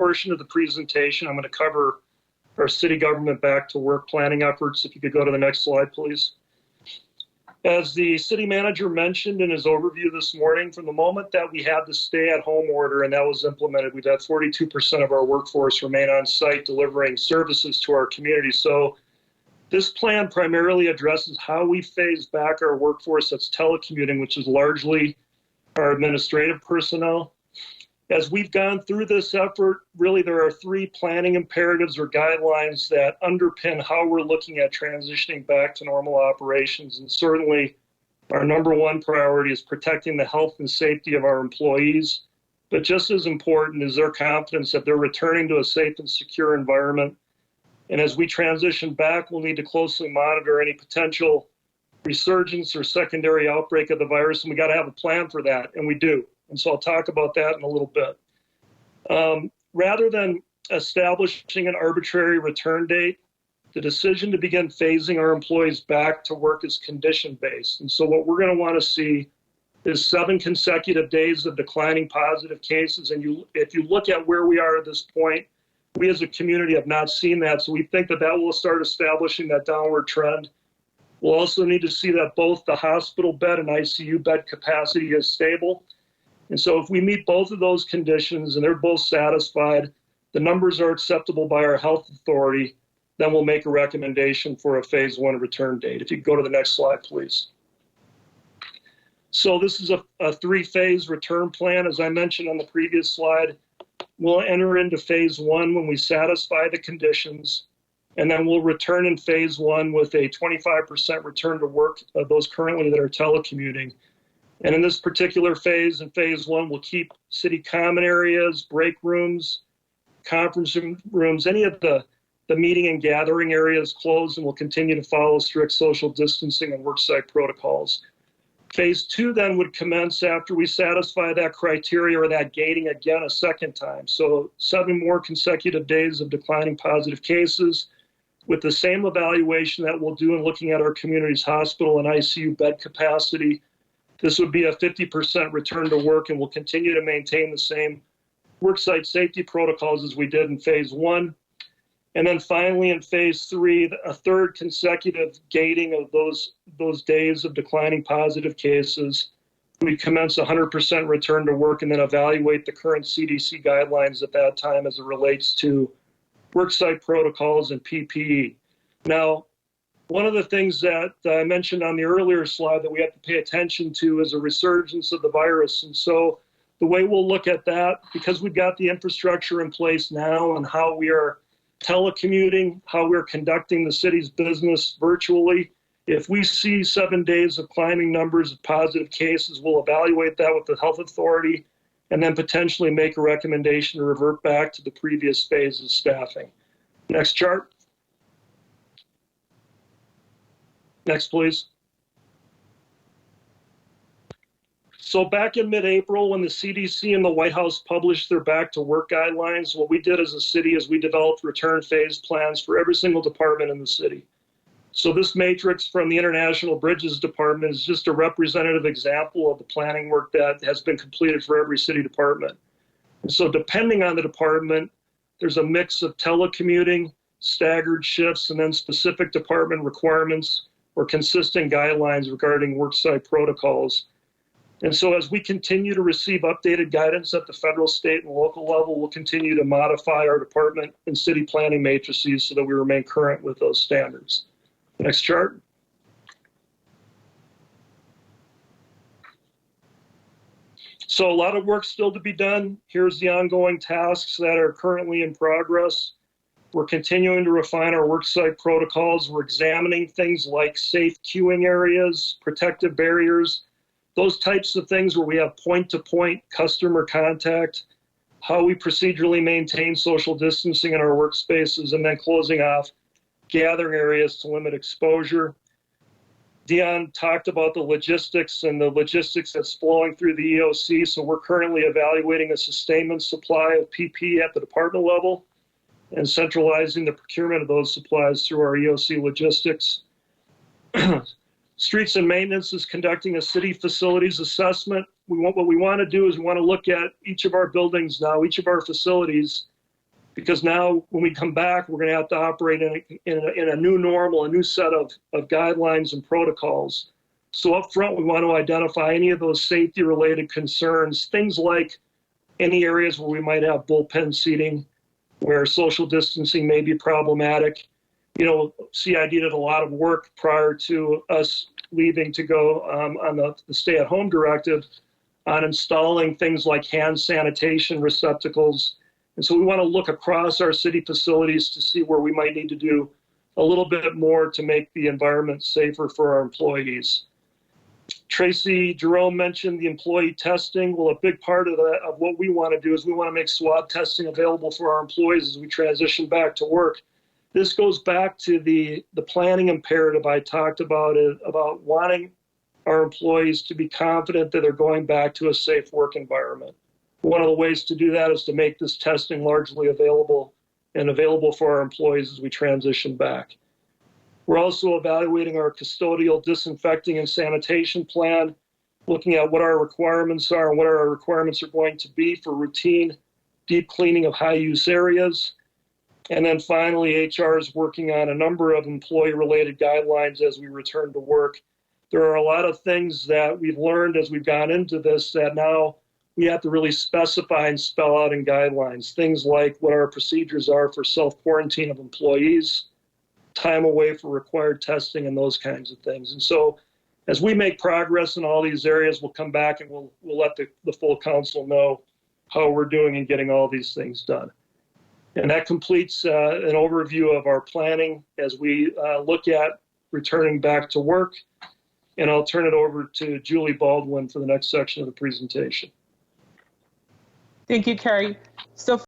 portion of the presentation, I'm going to cover our city government back to work planning efforts. If you could go to the next slide, please. As the city manager mentioned in his overview this morning, from the moment that we had the stay-at-home order and that was implemented, we've had 42% of our workforce remain on site delivering services to our community. So this plan primarily addresses how we phase back our workforce that's telecommuting, which is largely our administrative personnel. As we've gone through this effort, really there are three planning imperatives or guidelines that underpin how we're looking at transitioning back to normal operations. And certainly our number one priority is protecting the health and safety of our employees. But just as important is their confidence that they're returning to a safe and secure environment. And as we transition back, we'll need to closely monitor any potential resurgence or secondary outbreak of the virus. And we got to have a plan for that, and we do. And so I'll talk about that in a little bit. Rather than establishing an arbitrary return date, the decision to begin phasing our employees back to work is condition-based. And so what we're going to want to see is 7 consecutive days of declining positive cases. And if you look at where we are at this point, we as a community have not seen that. So we think that that will start establishing that downward trend. We'll also need to see that both the hospital bed and ICU bed capacity is stable. And so if we meet both of those conditions and they're both satisfied, the numbers are acceptable by our health authority, then we'll make a recommendation for a phase 1 return date. If you could go to the next slide, please. So this is a 3-phase return plan. As I mentioned on the previous slide, we'll enter into phase 1 when we satisfy the conditions, and then we'll return in phase 1 with a 25% return to work of those currently that are telecommuting. And in this particular phase, in phase 1, we'll keep city common areas, break rooms, conference rooms, any of the meeting and gathering areas closed, and we'll continue to follow strict social distancing and worksite protocols. Phase 2 then would commence after we satisfy that criteria or that gating again a second time. So 7 more consecutive days of declining positive cases with the same evaluation that we'll do in looking at our community's hospital and ICU bed capacity. This would be a 50% return to work, and we'll continue to maintain the same worksite safety protocols as we did in phase 1. And then finally in phase 3, a 3rd consecutive gating of those days of declining positive cases. We commence 100% return to work and then evaluate the current CDC guidelines at that time as it relates to worksite protocols and PPE. Now, one of the things that I mentioned on the earlier slide that we have to pay attention to is a resurgence of the virus. And so the way we'll look at that, because we've got the infrastructure in place now and how we are telecommuting, how we're conducting the city's business virtually, if we see 7 days of climbing numbers of positive cases, we'll evaluate that with the health authority and then potentially make a recommendation to revert back to the previous phase of staffing. Next chart. Next, please. So back in mid-April, when the CDC and the White House published their back to work guidelines, what we did as a city is we developed return phase plans for every single department in the city. So this matrix from the International Bridges Department is just a representative example of the planning work that has been completed for every city department. And so depending on the department, there's a mix of telecommuting, staggered shifts, and then specific department requirements or consistent guidelines regarding worksite protocols. And so as we continue to receive updated guidance at the federal, state, and local level, we'll continue to modify our department and city planning matrices so that we remain current with those standards. Next chart. So a lot of work still to be done. Here's the ongoing tasks that are currently in progress. We're continuing to refine our worksite protocols. We're examining things like safe queuing areas, protective barriers, those types of things where we have point-to-point customer contact, how we procedurally maintain social distancing in our workspaces, and then closing off gathering areas to limit exposure. Dion talked about the logistics and the logistics that's flowing through the EOC. So we're currently evaluating a sustainment supply of PPE at the department level and centralizing the procurement of those supplies through our EOC logistics. Streets and Maintenance is conducting a city facilities assessment. What we want to do is we want to look at each of our buildings now, each of our facilities, because now when we come back, we're going to have to operate in a new normal, a new set of guidelines and protocols. So up front, we want to identify any of those safety-related concerns, things like any areas where we might have bullpen seating, where social distancing may be problematic. You know, CID did a lot of work prior to us leaving to go on the stay-at-home directive on installing things like hand sanitation receptacles. And so we want to look across our city facilities to see where we might need to do a little bit more to make the environment safer for our employees. Tracy Jerome mentioned the employee testing. Well, a big part of what we want to do is we want to make swab testing available for our employees as we transition back to work. This goes back to the planning imperative I talked about wanting our employees to be confident that they're going back to a safe work environment. One of the ways to do that is to make this testing largely available for our employees as we transition back. We're also evaluating our custodial disinfecting and sanitation plan, looking at what our requirements are and what our requirements are going to be for routine deep cleaning of high-use areas. And then finally, HR is working on a number of employee-related guidelines as we return to work. There are a lot of things that we've learned as we've gone into this that now we have to really specify and spell out in guidelines. Things like what our procedures are for self-quarantine of employees, time away for required testing, and those kinds of things. And so as we make progress in all these areas, we'll come back and we'll let the full council know how we're doing in getting all these things done. And that completes an overview of our planning as we look at returning back to work. And I'll turn it over to Julie Baldwin for the next section of the presentation. Thank you, Cary. So